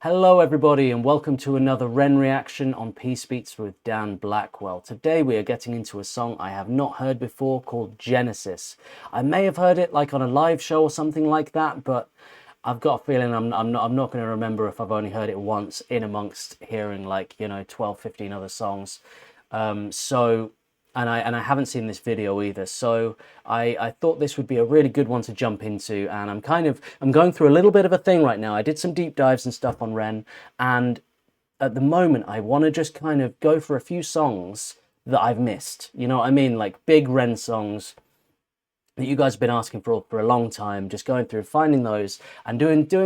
Hello everybody and welcome to another Ren reaction on Peace Beats with Dan Blackwell. Today we are getting into a song I have not heard before called Genesis. I may have heard it like on a live show or something like that, but I've got a feeling I'm not going to remember if I've only heard it once in amongst hearing 12, 15 other songs. And I haven't seen this video either, so I thought this would be a really good one to jump into, and I'm going through a little bit of a thing right now. I did some deep dives and stuff on Ren, and at the moment I want to just kind of go for a few songs that I've missed. You know what I mean? Like big Ren songs that you guys have been asking for a long time, just going through finding those and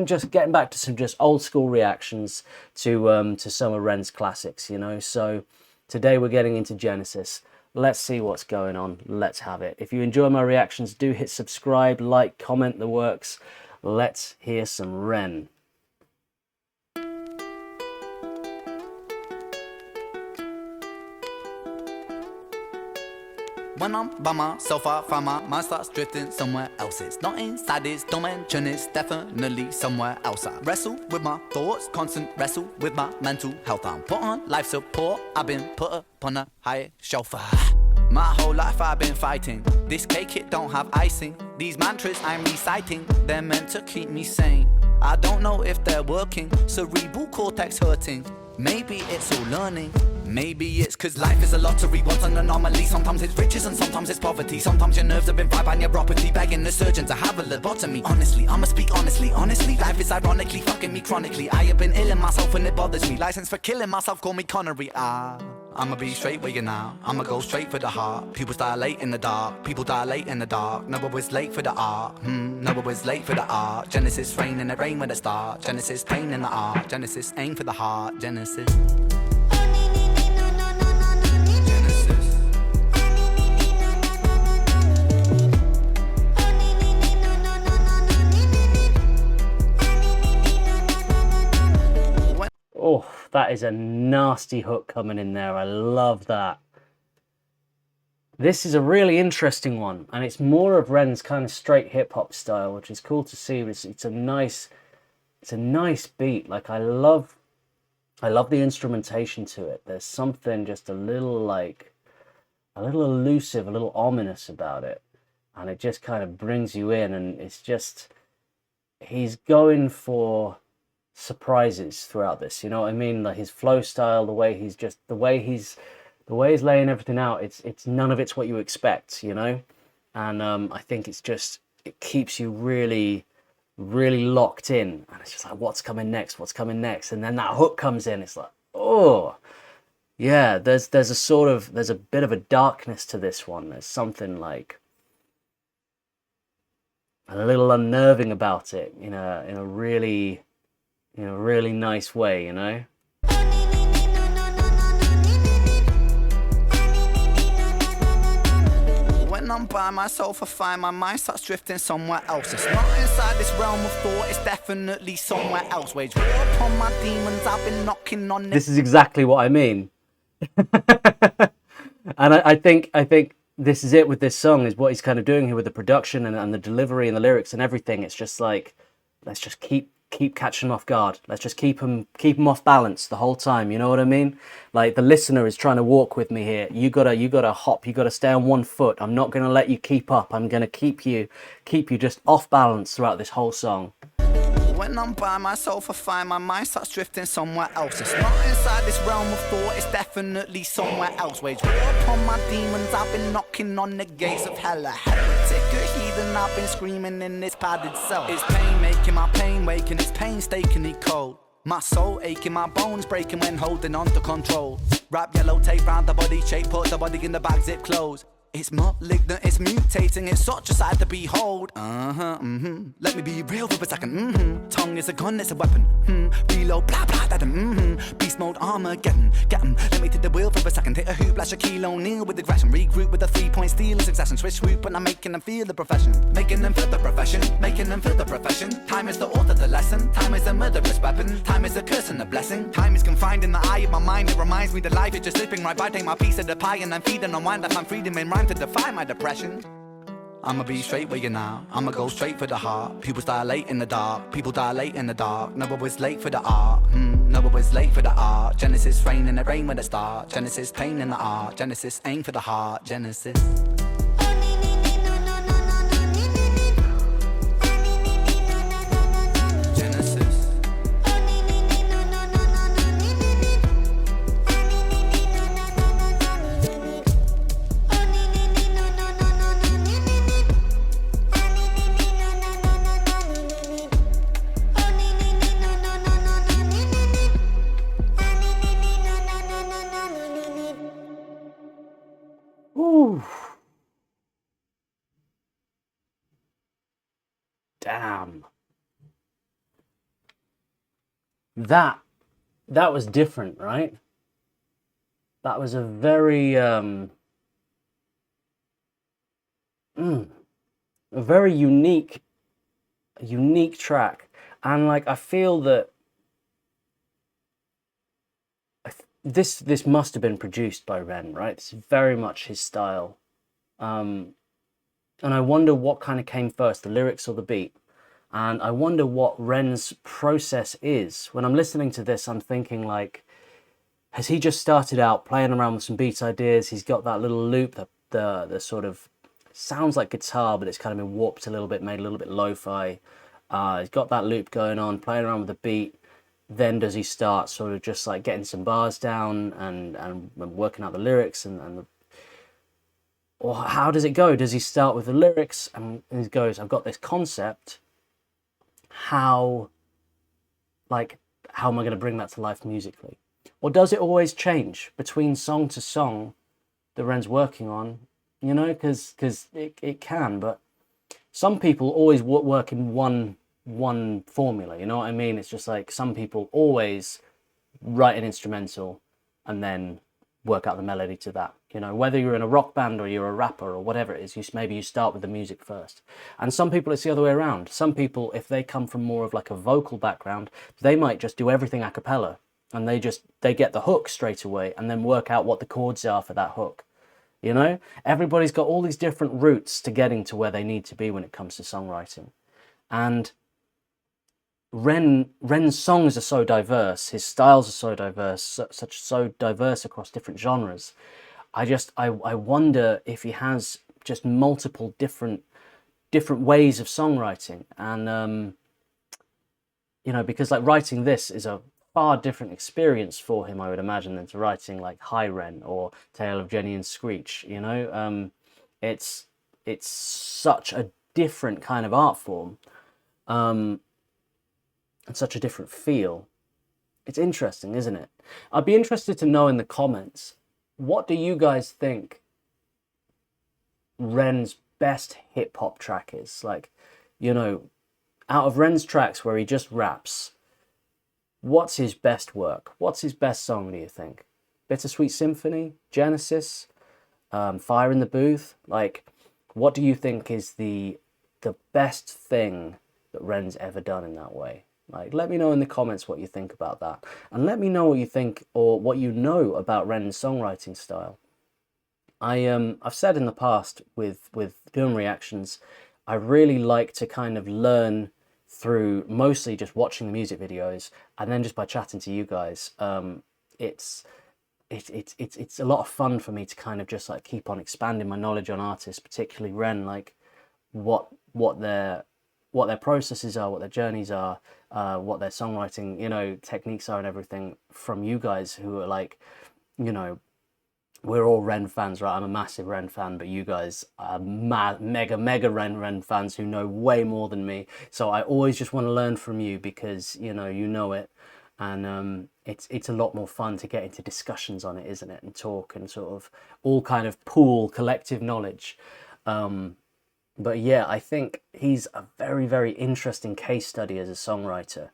just getting back to some just old school reactions to some of Ren's classics, you know. So today we're getting into Genesis. Let's see what's going on. Let's have it. If you enjoy my reactions, do hit subscribe, like, comment, the works. Let's hear some Ren. When I'm by myself, I find my mind starts drifting somewhere else. It's not inside this dimension, it's definitely somewhere else. I wrestle with my thoughts, constant wrestle with my mental health. I'm put on life support, I've been put upon a higher shelf. My whole life I've been fighting. This cake, it don't have icing. These mantras I'm reciting, they're meant to keep me sane. I don't know if they're working, cerebral cortex hurting. Maybe it's all learning. Maybe it's cause life is a lottery, what's an anomaly? Sometimes it's riches and sometimes it's poverty. Sometimes your nerves have been fried by neuropathy, begging the surgeon to have a lobotomy. Honestly, I'ma speak honestly, life is ironically fucking me chronically. I have been ill in myself and it bothers me. License for killing myself, call me Connery. I'ma be straight with you now, I'ma go straight for the heart. People dilate in the dark, people dilate in the dark. No one was late for the art, no one was late for the art. Genesis rain in the rain with a star. Genesis pain in the art, Genesis aim for the heart. Genesis. Oh, that is a nasty hook coming in there. I love that. This is a really interesting one, and it's more of Ren's kind of straight hip-hop style, which is cool to see. It's a nice beat. Like I love the instrumentation to it. There's something just a little elusive, a little ominous about it, and it just kind of brings you in. And it's just, he's going for surprises throughout this, you know what I mean? Like his flow style, the way he's laying everything out, it's none of it's what you expect, you know. And I think it keeps you really locked in, and it's just like, what's coming next, and then that hook comes in. It's like, oh yeah, there's a bit of a darkness to this one. There's something like a little unnerving about it, in a really nice way, you know? When I'm by myself, I find my mind starts drifting somewhere else. It's not inside this realm of thought, it's definitely somewhere else. Wage war upon my demons, I've been knocking on it. This is exactly what I mean. And I think this is it with this song, is what he's kind of doing here with the production and the delivery and the lyrics and everything. It's just like, let's just keep catching them off guard. Let's just keep them off balance the whole time. You know what I mean? Like the listener is trying to walk with me here. You gotta hop. You gotta stay on one foot. I'm not gonna let you keep up. I'm gonna keep you just off balance throughout this whole song. When I'm by myself, I find my mind starts drifting somewhere else. It's not inside this realm of thought, it's definitely somewhere else. Wage war upon my demons, I've been knocking on the gates of hell. A heretic, a heathen, I've been screaming in this padded cell. It's pain making my pain waking, it's painstakingly cold. My soul aching, my bones breaking when holding on to control. Wrap yellow tape round the body shape, put the body in the bag, zip close. It's malignant, it's mutating, it's such a sight to behold. Let me be real for a second. Tongue is a gun, it's a weapon. Reload, blah blah, that beast mode, Armageddon. Get 'em, let me take the wheel for a second. Hit a hoop, like Shaquille O'Neal with aggression. Regroup with a 3-point steal in succession. Switch swoop, and I'm making them feel the profession. Making them feel the profession, making them feel the profession. Time is the author, the lesson. Time is a murderous weapon. Time is a curse and a blessing. Time is confined in the eye of my mind. It reminds me that life is just slipping right by. Take my piece of the pie and I'm feeding on wine. That I'm freedom in rhyme to defy my depression. I'ma be straight with you now. I'ma go straight for the heart. Pupils dilate in the dark. People dilate in the dark. Never was late for the art. Never was late for the art. Genesis rain and it rain with a start. Genesis pain in the art. Genesis aim for the heart. Genesis. Ooh. Damn. That was different, right? That was a very a very unique track. And like I feel that this must have been produced by Ren, right? It's very much his style. And I wonder what kind of came first, the lyrics or the beat. And I wonder what Ren's process is. When I'm listening to this, I'm thinking like, has he just started out playing around with some beat ideas? He's got that little loop, the sort of sounds like guitar, but it's kind of been warped a little bit, made a little bit lo-fi. He's got that loop going on, playing around with the beat. Then does he start sort of just like getting some bars down and working out the lyrics or how does it go? Does he start with the lyrics and he goes, I've got this concept. How am I going to bring that to life musically? Or does it always change between song to song that Ren's working on? You know, because it can, but some people always work in one formula, you know what I mean? It's just like some people always write an instrumental and then work out the melody to that. You know, whether you're in a rock band or you're a rapper or whatever it is, maybe you start with the music first. And some people it's the other way around. Some people, if they come from more of like a vocal background, they might just do everything a cappella and they get the hook straight away and then work out what the chords are for that hook. You know, everybody's got all these different routes to getting to where they need to be when it comes to songwriting. And Ren's songs are so diverse, his styles are so diverse, so diverse across different genres. I wonder if he has just multiple different ways of songwriting, and you know, because like writing this is a far different experience for him, I would imagine, than to writing like Hi Ren or Tale of Jenny and Screech. You know, it's such a different kind of art form. And such a different feel. It's interesting, isn't it? I'd be interested to know in the comments, what do you guys think Ren's best hip-hop track is? Like, you know, out of Ren's tracks where he just raps, what's his best work? What's his best song, do you think? Bittersweet Symphony? Genesis? Fire in the Booth? Like, what do you think is the best thing that Ren's ever done in that way? Like, let me know in the comments what you think about that. And let me know what you think or what you know about Ren's songwriting style. I've said in the past with doing reactions, I really like to kind of learn through mostly just watching the music videos and then just by chatting to you guys. It's a lot of fun for me to kind of just like keep on expanding my knowledge on artists, particularly Ren, like what their processes are, what their journeys are, what their songwriting, you know, techniques are and everything from you guys who are like, you know, we're all Ren fans, right? I'm a massive Ren fan, but you guys are mega Ren fans who know way more than me. So I always just want to learn from you because, you know it. And it's a lot more fun to get into discussions on it, isn't it? And talk and sort of all kind of pool collective knowledge. But yeah, I think he's a very, very interesting case study as a songwriter.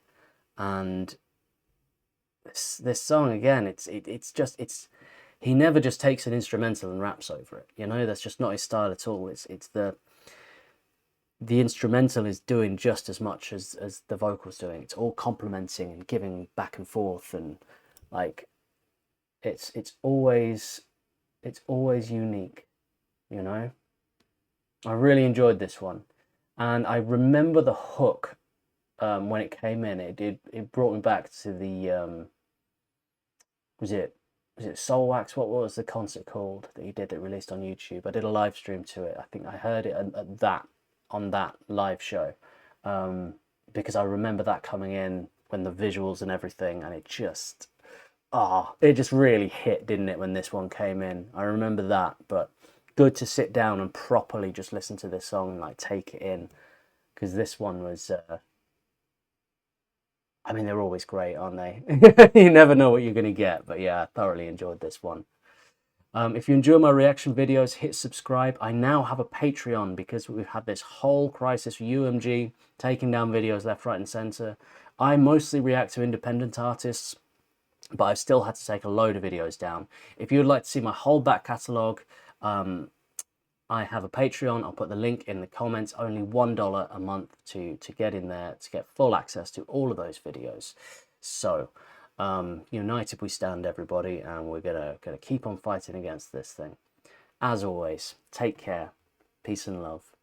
And this song, again, he never just takes an instrumental and raps over it. You know, that's just not his style at all. It's the instrumental is doing just as much as the vocals doing. It's all complementing and giving back and forth, and like it's always unique, you know. I really enjoyed this one, and I remember the hook when it came in. It brought me back to the was it Soul Wax? What was the concert called that he did that released on YouTube? I did a live stream to it. I think I heard it at that on that live show, because I remember that coming in when the visuals and everything, and it just really hit, didn't it, when this one came in? I remember that, but good to sit down and properly just listen to this song and like take it in, because this one was. I mean, they're always great, aren't they? You never know what you're going to get, but yeah, I thoroughly enjoyed this one. If you enjoy my reaction videos, hit subscribe. I now have a Patreon because we've had this whole crisis with UMG taking down videos left, right, and center. I mostly react to independent artists, but I've still had to take a load of videos down. If you would like to see my whole back catalogue, I have a Patreon. I'll put the link in the comments. Only $1 a month to get in there to get full access to all of those videos. So, united we stand, everybody, and we're gonna keep on fighting against this thing. As always, take care, peace and love.